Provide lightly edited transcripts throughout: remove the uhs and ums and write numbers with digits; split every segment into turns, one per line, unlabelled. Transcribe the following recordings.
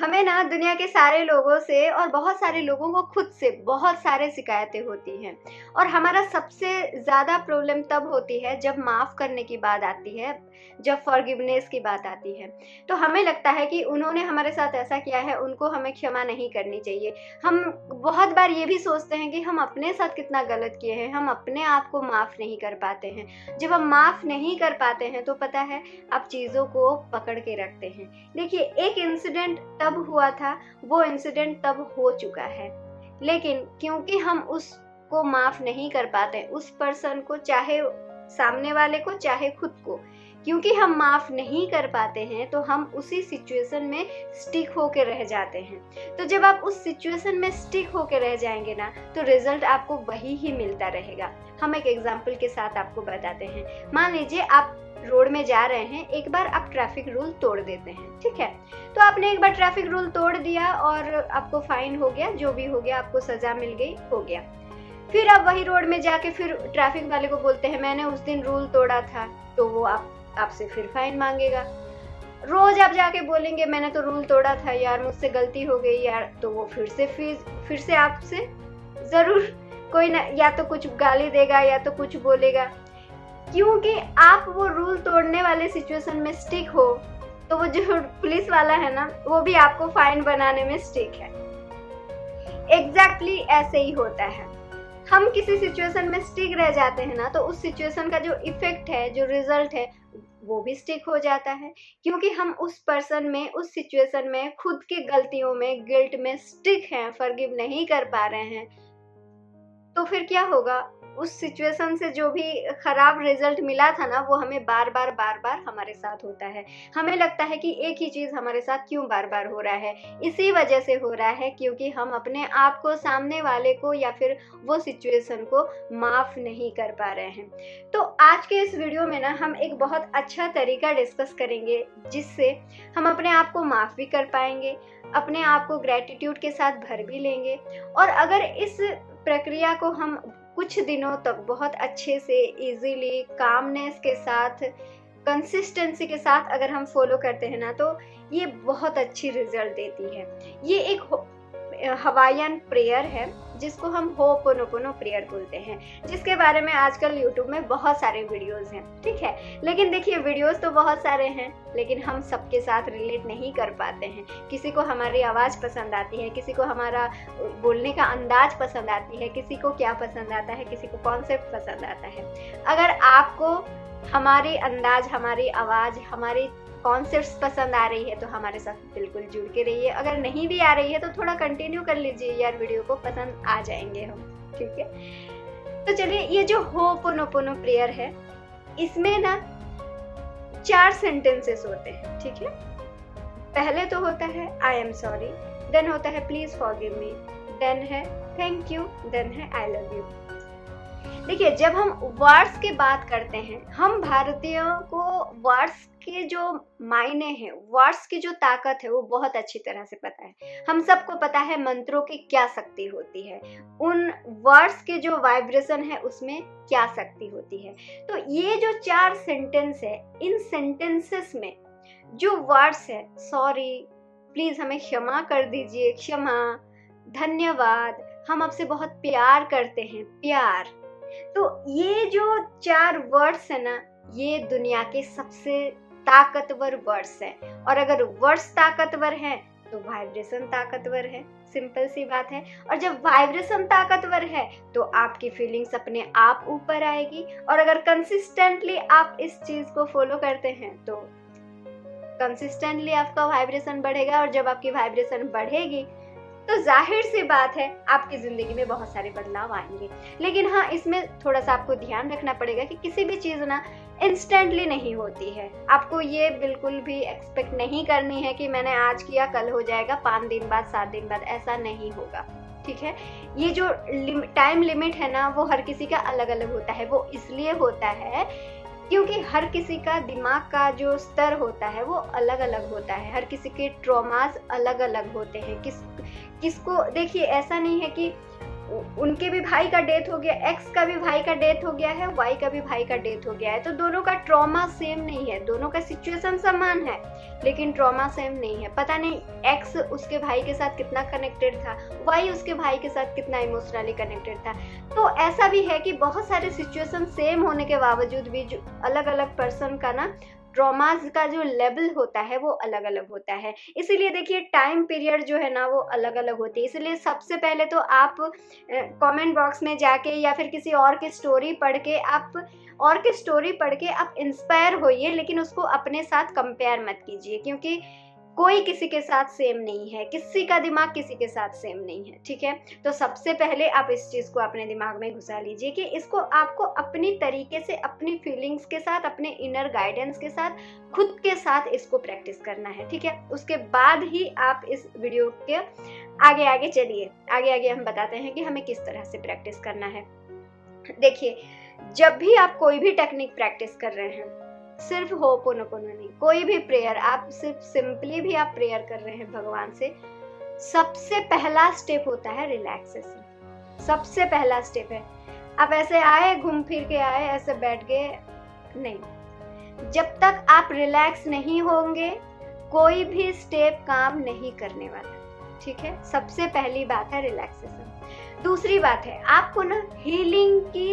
हमें ना दुनिया के सारे लोगों से और बहुत सारे लोगों को खुद से बहुत सारे शिकायतें होती हैं और हमारा सबसे ज़्यादा प्रॉब्लम तब होती है जब माफ़ करने की बात आती है, जब फॉरगिवनेस की बात आती है। तो हमें लगता है कि उन्होंने हमारे साथ ऐसा किया है, उनको हमें क्षमा नहीं करनी चाहिए। हम बहुत बार ये भी सोचते हैं कि हम अपने साथ कितना गलत किए हैं, हम अपने आप को माफ़ नहीं कर पाते हैं। जब हम माफ़ नहीं कर पाते हैं तो पता है आप चीज़ों को पकड़ के रखते हैं। देखिए, एक इंसिडेंट तब हुआ था, वो इंसिडेंट तब हो चुका है, लेकिन क्योंकि हम उसको माफ़ नहीं कर पाते, उस पर्सन को, चाहे सामने वाले को चाहे खुद को, क्योंकि हम माफ़ नहीं कर पाते हैं तो हम उसी सिचुएशन में स्टिक होके रह जाते हैं। तो जब आप उस सिचुएशन में स्टिक होके रह जाएंगे ना, तो रिजल्ट आपको वही ही मिलता रहेगा। हम एक एग्जाम्पल के साथ आपको बताते हैं। मान लीजिए आप रोड में जा रहे हैं, एक बार आप ट्रैफिक रूल तोड़ देते हैं, ठीक है। तो आपने एक बार ट्रैफिक रूल तोड़ दिया और आपको फाइन हो गया, जो भी हो गया, आपको सजा मिल गई, हो गया। फिर आप वही रोड में जाके फिर ट्रैफिक वाले को बोलते हैं मैंने उस दिन रूल तोड़ा था, तो वो आपसे फिर फाइन मांगेगा। रोज आप जाके बोलेंगे मैंने तो रूल तोड़ा था यार, मुझसे गलती हो गई यार, तो वो फिर से आपसे जरूर कोई ना, या तो कुछ गाली देगा या तो कुछ बोलेगा। क्योंकि आप वो रूल तोड़ने वाले सिचुएशन में स्टिक हो, तो वो जो पुलिस वाला है ना, वो भी आपको फाइन बनाने में स्टिक है। एग्जैक्टली ऐसे ही होता है। हम किसी सिचुएशन में स्टिक रह जाते हैं ना, तो उस सिचुएशन का जो इफेक्ट है, जो रिजल्ट है, वो भी स्टिक हो जाता है। क्योंकि हम उस पर्सन में, उस सिचुएशन में, खुद की गलतियों में, गिल्ट में स्टिक हैं, फॉरगिव नहीं कर पा रहे हैं, तो फिर क्या होगा, उस सिचुएशन से जो भी खराब रिजल्ट मिला था ना, वो हमें बार बार हमारे साथ होता है। हमें लगता है कि एक ही चीज़ हमारे साथ क्यों बार बार हो रहा है। इसी वजह से हो रहा है क्योंकि हम अपने आप को, सामने वाले को या फिर वो सिचुएशन को माफ़ नहीं कर पा रहे हैं। तो आज के इस वीडियो में ना हम एक बहुत अच्छा तरीका डिस्कस करेंगे, जिससे हम अपने आप को माफ़ भी कर पाएंगे, अपने आप को ग्रैटिट्यूड के साथ भर भी लेंगे। और अगर इस प्रक्रिया को हम कुछ दिनों तक बहुत अच्छे से, इजीली, कामनेस के साथ, कंसिस्टेंसी के साथ अगर हम फॉलो करते हैं ना, तो ये बहुत अच्छी रिजल्ट देती है। ये एक हवाईयन प्रेयर है जिसको हम होपोनोपोनो प्रेयर बोलते हैं, जिसके बारे में आजकल यूट्यूब में बहुत सारे वीडियोस हैं, ठीक है। लेकिन देखिए, वीडियोस तो बहुत सारे हैं, लेकिन हम सबके साथ रिलेट नहीं कर पाते हैं। किसी को हमारी आवाज़ पसंद आती है, किसी को हमारा बोलने का अंदाज पसंद आती है, किसी को क्या पसंद आता है, किसी को कॉन्सेप्ट पसंद आता है। अगर आपको हमारी अंदाज, हमारी आवाज़, हमारी कॉन्सेप्ट्स पसंद आ रही है तो हमारे साथ बिल्कुल जुड़ के रहिए। अगर नहीं भी आ रही है तो थोड़ा कंटिन्यू कर लीजिए यार, वीडियो को पसंद आ जाएंगे हम, ठीक है। तो चलिए, ये जो होपोनोपोनो प्रेयर है, इसमें ना 4 सेंटेंसेस होते हैं, ठीक है। पहले तो होता है आई एम सॉरी, देन होता है प्लीज फॉरगिव मी, देन है थैंक यू, देन है आई लव यू। देखिए, जब हम वर्ड्स की बात करते हैं, हम भारतीयों को वर्ड्स के जो मायने हैं, वर्ड्स की जो ताकत है, वो बहुत अच्छी तरह से पता है। हम सबको पता है मंत्रों की क्या शक्ति होती है, उन वर्ड्स के जो वाइब्रेशन है उसमें क्या शक्ति होती है। तो ये जो 4 सेंटेंस है, इन सेंटेंसेस में जो वर्ड्स है, सॉरी, प्लीज हमें क्षमा कर दीजिए, क्षमा, धन्यवाद, हम आपसे बहुत प्यार करते हैं, प्यार, तो ये जो 4 वर्ड्स है ना, ये दुनिया के सबसे ताकतवर वर्ड्स हैं। और अगर वर्ड्स ताकतवर हैं तो वाइब्रेशन ताकतवर है, सिंपल सी बात है। और जब वाइब्रेशन ताकतवर है तो आपकी फीलिंग्स अपने आप ऊपर आएगी। और अगर कंसिस्टेंटली आप इस चीज को फॉलो करते हैं तो कंसिस्टेंटली आपका वाइब्रेशन बढ़ेगा। और जब आपकी वाइब्रेशन बढ़ेगी तो जाहिर सी बात है आपकी जिंदगी में बहुत सारे बदलाव आएंगे। लेकिन हाँ, इसमें थोड़ा सा आपको ध्यान रखना पड़ेगा कि किसी भी चीज़ ना इंस्टेंटली नहीं होती है। आपको ये बिल्कुल भी एक्सपेक्ट नहीं करनी है कि मैंने आज किया कल हो जाएगा, 5 दिन बाद, 7 दिन बाद, ऐसा नहीं होगा, ठीक है। ये जो टाइम लिमिट है ना, वो हर किसी का अलग अलग होता है। वो इसलिए होता है क्योंकि हर किसी का दिमाग का जो स्तर होता है वो अलग अलग होता है। हर किसी के ट्रॉमास अलग अलग होते हैं। किसको देखिए, ऐसा नहीं है कि उनके भी भाई का डेथ हो गया, एक्स का भी भाई का डेथ हो गया है, वाई का भी भाई का डेथ हो गया है। तो दोनों का ट्रॉमा सेम नहीं है, दोनों का सिचुएशन समान है लेकिन ट्रॉमा सेम नहीं है। पता नहीं एक्स उसके भाई के साथ कितना कनेक्टेड था, वाई उसके भाई के साथ कितना इमोशनली कनेक्टेड था। तो ऐसा भी है कि बहुत सारे सिचुएशन सेम होने के बावजूद भी जो अलग अलग पर्सन का ना ट्रॉमाज का जो लेवल होता है वो अलग अलग होता है। इसीलिए देखिए टाइम पीरियड जो है ना वो अलग अलग होती है। इसलिए सबसे पहले तो आप कमेंट बॉक्स में जाके या फिर किसी और की स्टोरी पढ़ के आप इंस्पायर होइए, लेकिन उसको अपने साथ कंपेयर मत कीजिए, क्योंकि कोई किसी के साथ सेम नहीं है, किसी का दिमाग किसी के साथ सेम नहीं है। ठीक है, तो सबसे पहले आप इस चीज को अपने दिमाग में घुसा लीजिए कि इसको आपको अपनी तरीके से, अपनी फीलिंग्स के साथ, अपने इनर गाइडेंस के साथ, खुद के साथ इसको प्रैक्टिस करना है। ठीक है, उसके बाद ही आप इस वीडियो के आगे आगे चलिए। आगे आगे हम बताते हैं कि हमें किस तरह से प्रैक्टिस करना है। देखिए, जब भी आप कोई भी टेक्निक प्रैक्टिस कर रहे हैं, सिर्फ होपोनोपोनो नहीं, कोई भी प्रेयर, आप सिर्फ सिंपली भी आप प्रेयर कर रहे हैं भगवान से, सबसे पहला स्टेप होता है रिलैक्सेशन। सबसे पहला स्टेप है, आप ऐसे आए, घूम फिर के आए, ऐसे बैठ गए नहीं। जब तक आप रिलैक्स नहीं होंगे कोई भी स्टेप काम नहीं करने वाला। ठीक है, सबसे पहली बात है रिलैक्सेशन। दूसरी बात है आपको ना हीलिंग की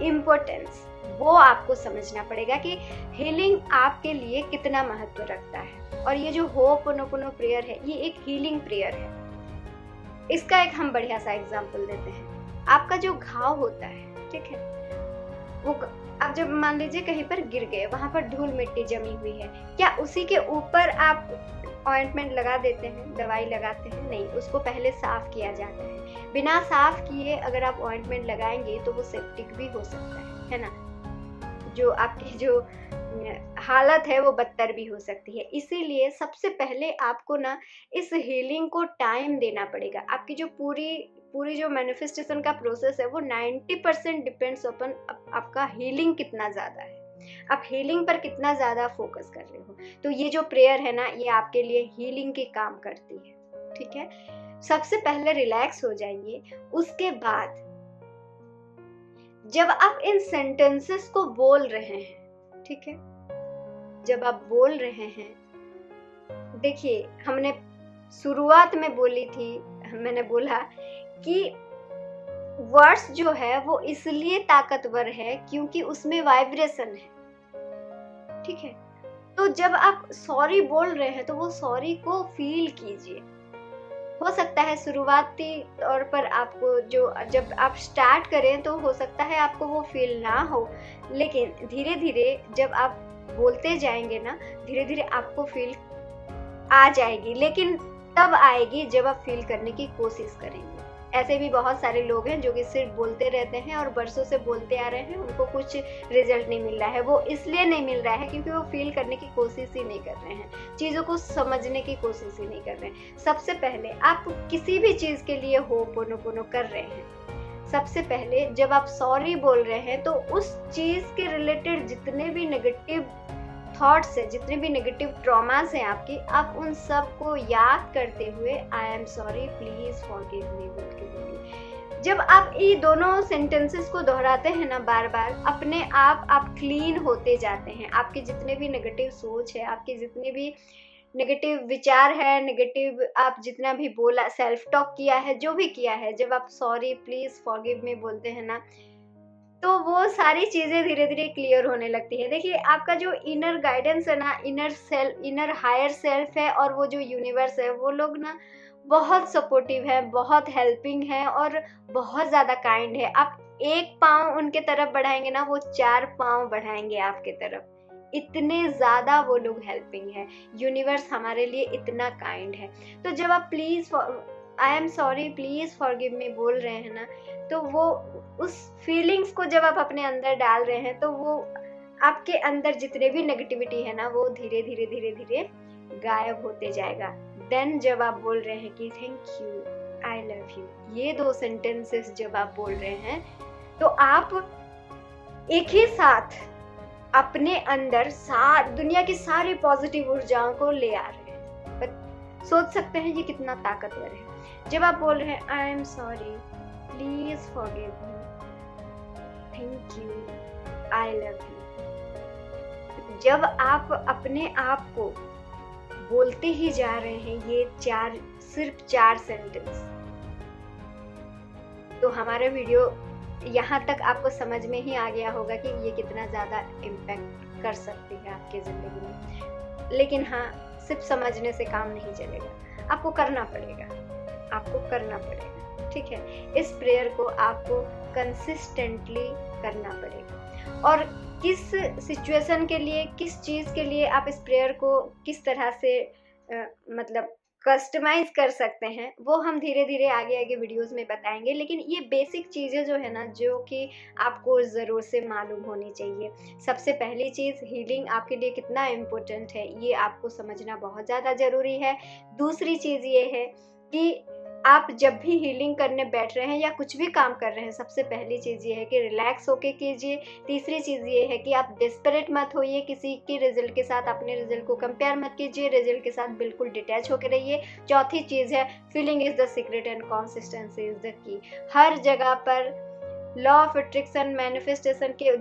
इम्पोर्टेंस, वो आपको समझना पड़ेगा कि हीलिंग आपके लिए कितना महत्व रखता है। और ये जो होपोनोपोनो प्रेयर है ये एक हीलिंग प्रेयर है। इसका एक हम बढ़िया सा एग्जांपल देते हैं। आपका जो घाव होता है, ठीक है, वो आप जब मान लीजिए कहीं पर गिर गए, वहां पर धूल मिट्टी जमी हुई है, क्या उसी के ऊपर आप ऑइंटमेंट लगा देते हैं, दवाई लगाते हैं? नहीं, उसको पहले साफ किया जाता है। बिना साफ किए अगर आप ऑइंटमेंट लगाएंगे तो वो सेप्टिक भी हो सकता है ना, जो आपकी जो हालत है वो बदतर भी हो सकती है। इसीलिए सबसे पहले आपको ना इस हीलिंग को टाइम देना पड़ेगा। आपकी जो पूरी जो मैनिफेस्टेशन का प्रोसेस है वो 90% डिपेंड्स अपन आपका हीलिंग कितना ज़्यादा है, आप हीलिंग पर कितना ज़्यादा फोकस कर रहे हो। तो ये जो प्रेयर है ना ये आपके लिए हीलिंग के काम करती है। ठीक है, सबसे पहले रिलैक्स हो जाइए। उसके बाद जब आप इन सेंटेंसेस को बोल रहे हैं, ठीक है, जब आप बोल रहे हैं, देखिए हमने शुरुआत में बोली थी, मैंने बोला कि वर्ड्स जो है वो इसलिए ताकतवर है क्योंकि उसमें वाइब्रेशन है। ठीक है, तो जब आप सॉरी बोल रहे हैं तो वो सॉरी को फील कीजिए। हो सकता है शुरुआती तौर पर आपको जब आप स्टार्ट करें तो हो सकता है आपको वो फील ना हो, लेकिन धीरे धीरे जब आप बोलते जाएंगे ना, धीरे धीरे आपको फील आ जाएगी। लेकिन तब आएगी जब आप फील करने की कोशिश करेंगे। ऐसे भी बहुत सारे लोग हैं जो कि सिर्फ बोलते रहते हैं और बरसों से बोलते आ रहे हैं, उनको कुछ रिजल्ट नहीं मिल रहा है। वो इसलिए नहीं मिल रहा है क्योंकि वो फील करने की कोशिश ही नहीं कर रहे हैं, चीज़ों को समझने की कोशिश ही नहीं कर रहे हैं। सबसे पहले आप किसी भी चीज़ के लिए होपोनोपोनो कर रहे हैं, सबसे पहले जब आप सॉरी बोल रहे हैं तो उस चीज़ के रिलेटेड जितने भी नेगेटिव थॉट्स है, जितने भी नेगेटिव ट्रॉमास हैं आपकी, आप उन सब को याद करते हुए I am sorry, please forgive me बोल के बोलिए। जब आप ये दोनों सेंटेंसेस को दोहराते हैं ना बार बार, अपने आप क्लीन होते जाते हैं। आपके जितने भी नेगेटिव सोच है, आपके जितने भी नेगेटिव विचार है, नेगेटिव आप जितना भी बोला, सेल्फ टॉक किया है, जो भी किया है, जब आप सॉरी, प्लीज फॉरगिव मी बोलते हैं ना, तो वो सारी चीज़ें धीरे धीरे क्लियर होने लगती है। देखिए आपका जो इनर गाइडेंस है ना, इनर हायर सेल्फ है, और वो जो यूनिवर्स है, वो लोग ना बहुत सपोर्टिव है, बहुत हेल्पिंग है और बहुत ज़्यादा काइंड है। आप एक पाँव उनके तरफ बढ़ाएंगे ना, वो 4 पाँव बढ़ाएंगे आपके तरफ। इतने ज़्यादा वो लोग हेल्पिंग है। यूनिवर्स हमारे लिए इतना काइंड है। तो जब आप please I am sorry, please forgive me बोल रहे हैं ना, तो वो उस फीलिंग्स को जब आप अपने अंदर डाल रहे हैं तो वो आपके अंदर जितने भी नेगेटिविटी है ना वो धीरे धीरे धीरे धीरे गायब होते जाएगा। देन जब आप बोल रहे हैं कि thank you, I love you, ये 2 सेंटेंसेस जब आप बोल रहे हैं तो आप एक ही साथ अपने अंदर दुनिया की सारी पॉजिटिव ऊर्जाओं को ले आ रहे हैं। सोच सकते हैं ये कितना ताकतवर है। जब आप बोल रहे हैं I am sorry, please forgive me, thank you, I love you. जब आप अपने आप को बोलते ही जा रहे हैं ये सिर्फ 4 सेंटेंस, तो हमारा वीडियो यहाँ तक आपको समझ में ही आ गया होगा कि ये कितना ज़्यादा इम्पैक्ट कर सकती है आपकी ज़िंदगी में। लेकिन हाँ, सिर्फ समझने से काम नहीं चलेगा, आपको करना पड़ेगा, आपको करना पड़ेगा, ठीक है। इस प्रेयर को आपको कंसिस्टेंटली करना पड़ेगा, और किस सिचुएशन के लिए, किस चीज़ के लिए आप इस प्रेयर को किस तरह से मतलब कस्टमाइज कर सकते हैं, वो हम धीरे धीरे आगे आगे वीडियोस में बताएंगे। लेकिन ये बेसिक चीज़ें जो है ना, जो कि आपको ज़रूर से मालूम होनी चाहिए। सबसे पहली चीज़, हीलिंग आपके लिए कितना इम्पोर्टेंट है ये आपको समझना बहुत ज़्यादा ज़रूरी है। दूसरी चीज़ ये है कि आप जब भी हीलिंग करने बैठ रहे हैं या कुछ भी काम कर रहे हैं, सबसे पहली चीज़ ये है कि रिलैक्स होके कीजिए। तीसरी चीज़ ये है कि आप डिस्परेट मत होइए किसी की रिजल्ट के साथ, अपने रिजल्ट को कंपेयर मत कीजिए, रिजल्ट के साथ बिल्कुल डिटैच होकर रहिए। चौथी चीज़ है, feeling is the secret and consistency is the key. हर जगह पर लॉ ऑफ अट्रैक्शन मैनिफेस्टेशन के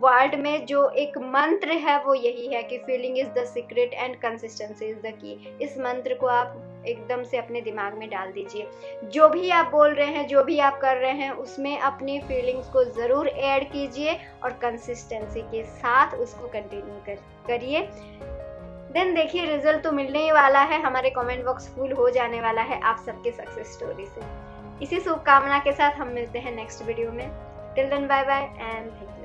वर्ल्ड में जो एक मंत्र है वो यही है कि feeling is the secret and consistency is the key. इस मंत्र को आप एकदम से अपने दिमाग में डाल दीजिए। जो भी आप बोल रहे हैं, जो भी आप कर रहे हैं, उसमें अपनी फीलिंग्स को ज़रूर ऐड कीजिए और कंसिस्टेंसी के साथ उसको कंटिन्यू करिए। देन देखिए, रिजल्ट तो मिलने ही वाला है, हमारे कमेंट बॉक्स फुल हो जाने वाला है आप सबके सक्सेस स्टोरी से। इसी शुभकामना के साथ हम मिलते हैं नेक्स्ट वीडियो में। Till then bye bye and thank you.